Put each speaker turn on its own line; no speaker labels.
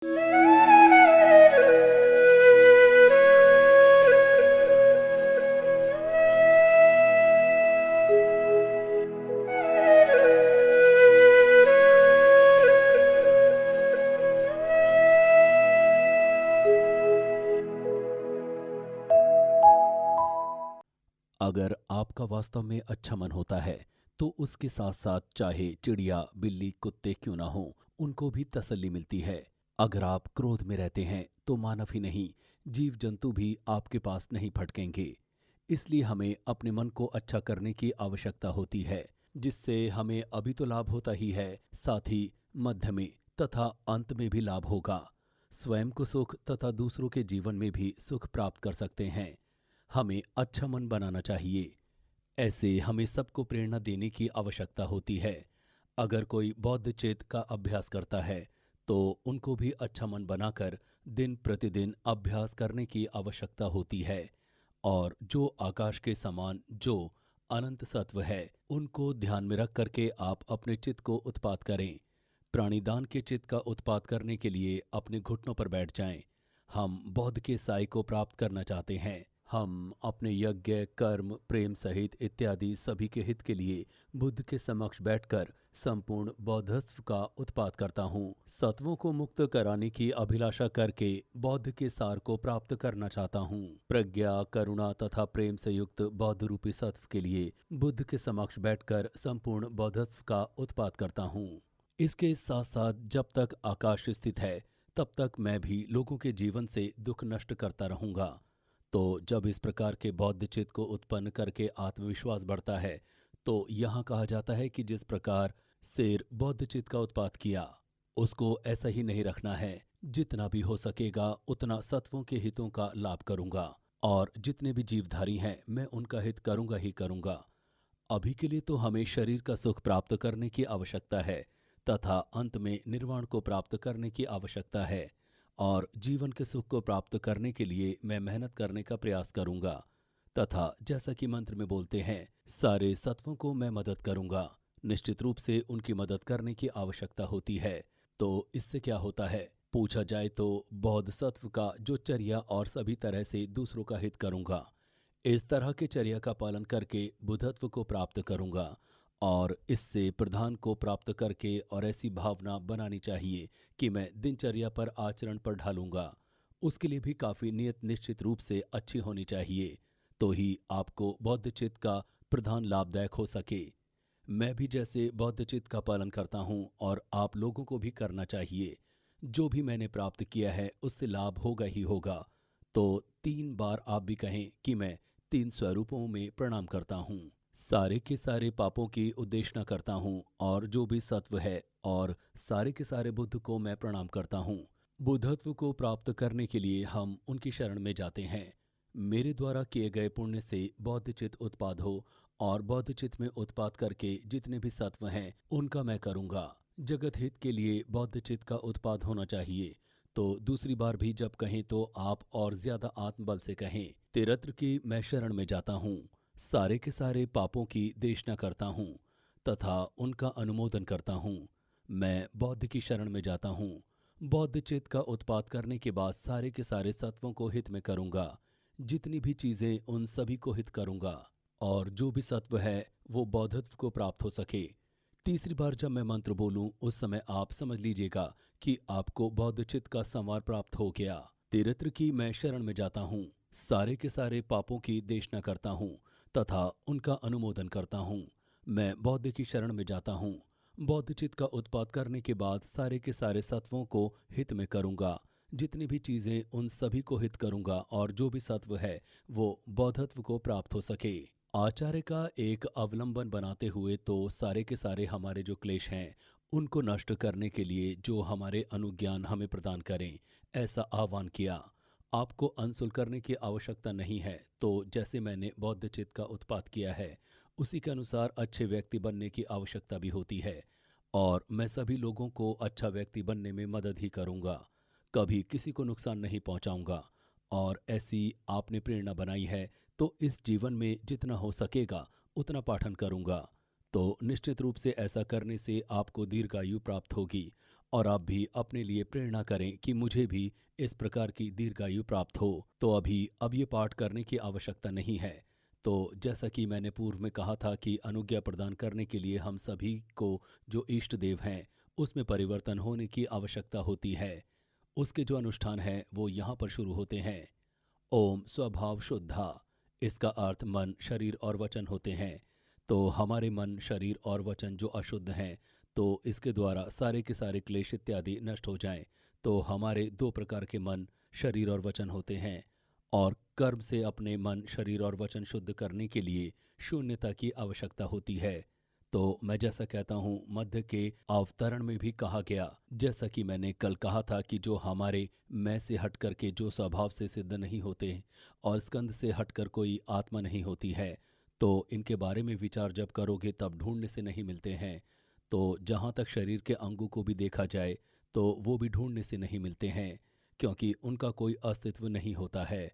अगर आपका वास्तव में अच्छा मन होता है तो उसके साथ साथ चाहे चिड़िया, बिल्ली, कुत्ते क्यों ना हों, उनको भी तसल्ली मिलती है। अगर आप क्रोध में रहते हैं तो मानव ही नहीं, जीव जंतु भी आपके पास नहीं भटकेंगे। इसलिए हमें अपने मन को अच्छा करने की आवश्यकता होती है, जिससे हमें अभी तो लाभ होता ही है, साथ ही मध्य में तथा अंत में भी लाभ होगा। स्वयं को सुख तथा दूसरों के जीवन में भी सुख प्राप्त कर सकते हैं। हमें अच्छा मन बनाना चाहिए। ऐसे हमें सबको प्रेरणा देने की आवश्यकता होती है। अगर कोई बौद्ध चित्त का अभ्यास करता है तो उनको भी अच्छा मन बनाकर दिन प्रतिदिन अभ्यास करने की आवश्यकता होती है। और जो आकाश के समान जो अनंत सत्व है, उनको ध्यान में रख करके आप अपने चित्त को उत्पाद करें। प्राणीदान के चित्त का उत्पाद करने के लिए अपने घुटनों पर बैठ जाएं। हम बौद्ध के साई को प्राप्त करना चाहते हैं। हम अपने यज्ञ, कर्म, प्रेम सहित इत्यादि सभी के हित के लिए बुद्ध के समक्ष बैठकर संपूर्ण बौद्धत्व का उत्पाद करता हूँ। सत्वों को मुक्त कराने की अभिलाषा करके बौद्ध के सार को प्राप्त करना चाहता हूँ। प्रज्ञा, करुणा तथा प्रेम से युक्त बौद्ध रूपी सत्व के लिए बुद्ध के समक्ष बैठकर संपूर्ण बौद्धत्व का उत्पाद करता हूँ। इसके साथ साथ जब तक आकाश स्थित है तब तक मैं भी लोगों के जीवन से दुख नष्ट करता रहूंगा। तो जब इस प्रकार के बौद्ध चित्त को उत्पन्न करके आत्मविश्वास बढ़ता है तो यहाँ कहा जाता है कि जिस प्रकार शेर बौद्ध चित्त का उत्पाद किया, उसको ऐसा ही नहीं रखना है। जितना भी हो सकेगा उतना सत्वों के हितों का लाभ करूंगा और जितने भी जीवधारी हैं मैं उनका हित करूंगा ही करूंगा। अभी के लिए तो हमें शरीर का सुख प्राप्त करने की आवश्यकता है तथा अंत में निर्वाण को प्राप्त करने की आवश्यकता है। और जीवन के सुख को प्राप्त करने के लिए मैं मेहनत करने का प्रयास करूंगा तथा जैसा कि मंत्र में बोलते हैं, सारे सत्वों को मैं मदद करूंगा। निश्चित रूप से उनकी मदद करने की आवश्यकता होती है। तो इससे क्या होता है, पूछा जाए तो बौद्ध सत्व का जो चर्या और सभी तरह से दूसरों का हित करूंगा, इस तरह के चर्या का पालन करके बुद्धत्व को प्राप्त करूंगा। और इससे प्रधान को प्राप्त करके और ऐसी भावना बनानी चाहिए कि मैं दिनचर्या पर आचरण पर ढालूंगा। उसके लिए भी काफ़ी नियत निश्चित रूप से अच्छी होनी चाहिए, तो ही आपको बौद्ध चित्त का प्रधान लाभदायक हो सके। मैं भी जैसे बौद्ध चित्त का पालन करता हूँ और आप लोगों को भी करना चाहिए। जो भी मैंने प्राप्त किया है उससे लाभ होगा ही होगा। तो 3 बार आप भी कहें कि मैं 3 स्वरूपों में प्रणाम करता हूँ। सारे के सारे पापों की उद्देशना करता हूँ और जो भी सत्व है, और सारे के सारे बुद्ध को मैं प्रणाम करता हूँ। बुद्धत्व को प्राप्त करने के लिए हम उनकी शरण में जाते हैं। मेरे द्वारा किए गए पुण्य से बौद्ध चित्त उत्पाद हो और बौद्ध चित्त में उत्पाद करके जितने भी सत्व हैं उनका मैं करूँगा। जगत हित के लिए बौद्ध चित्त का उत्पाद होना चाहिए। तो दूसरी बार भी जब कहें तो आप और ज्यादा आत्मबल से कहें, तिरत्र की मैं शरण में जाता हूँ, सारे के सारे पापों की देशना करता हूँ तथा उनका अनुमोदन करता हूँ। मैं बौद्ध की शरण में जाता हूँ। बौद्ध चित्त का उत्पाद करने के बाद सारे के सारे सत्वों को हित में करूँगा। जितनी भी चीज़ें उन सभी को हित करूँगा और जो भी सत्व है वो बौद्धत्व को प्राप्त हो सके। तीसरी बार जब मैं मंत्र बोलूं उस समय आप समझ लीजिएगा कि आपको बौद्ध चित्त का संवार प्राप्त हो गया। तिरत्र की मैं शरण में जाता हूँ, सारे के सारे पापों की देशना करता हूँ तथा उनका अनुमोदन करता हूँ। मैं बौद्ध की शरण में जाता हूँ। बौद्ध चित्त का उत्पाद करने के बाद सारे के सारे सत्वों को हित में करूँगा। जितनी भी चीज़ें उन सभी को हित करूँगा और जो भी सत्व है वो बौद्धत्व को प्राप्त हो सके। आचार्य का एक अवलंबन बनाते हुए तो सारे के सारे हमारे जो क्लेश हैं उनको नष्ट करने के लिए जो हमारे अनुज्ञान हमें प्रदान करें, ऐसा आह्वान किया। आपको अनसुल करने की आवश्यकता नहीं है। तो जैसे मैंने बौद्ध चित्त का उत्पाद किया है उसी के अनुसार अच्छे व्यक्ति बनने की आवश्यकता भी होती है। और मैं सभी लोगों को अच्छा व्यक्ति बनने में मदद ही करूँगा, कभी किसी को नुकसान नहीं पहुँचाऊँगा। और ऐसी आपने प्रेरणा बनाई है तो इस जीवन में जितना हो सकेगा उतना पाठन करूंगा। तो निश्चित रूप से ऐसा करने से आपको दीर्घायु प्राप्त होगी और आप भी अपने लिए प्रेरणा करें कि मुझे भी इस प्रकार की दीर्घायु प्राप्त हो, तो अभी अब ये पाठ करने की आवश्यकता नहीं है। तो जैसा कि मैंने पूर्व में कहा था कि अनुज्ञा प्रदान करने के लिए हम सभी को जो इष्ट देव हैं उसमें परिवर्तन होने की आवश्यकता होती है। उसके जो अनुष्ठान हैं वो यहाँ पर शुरू होते हैं। ओम स्वभाव शुद्धा, इसका अर्थ मन, शरीर और वचन होते हैं। तो हमारे मन, शरीर और वचन जो अशुद्ध हैं, तो इसके द्वारा सारे के सारे क्लेश इत्यादि नष्ट हो जाएं। तो हमारे दो प्रकार के मन, शरीर और वचन होते हैं, और कर्म से अपने मन, शरीर और वचन शुद्ध करने के लिए शून्यता की आवश्यकता होती है। तो मैं जैसा कहता हूँ, मध्य के अवतरण में भी कहा गया, जैसा कि मैंने कल कहा था कि जो हमारे मैं से हट कर के जो स्वभाव से सिद्ध नहीं होते और स्कंद से हटकर कोई आत्मा नहीं होती है, तो इनके बारे में विचार जब करोगे तब ढूंढने से नहीं मिलते हैं। तो जहाँ तक शरीर के अंगों को भी देखा जाए तो वो भी ढूंढने से नहीं मिलते हैं, क्योंकि उनका कोई अस्तित्व नहीं होता है।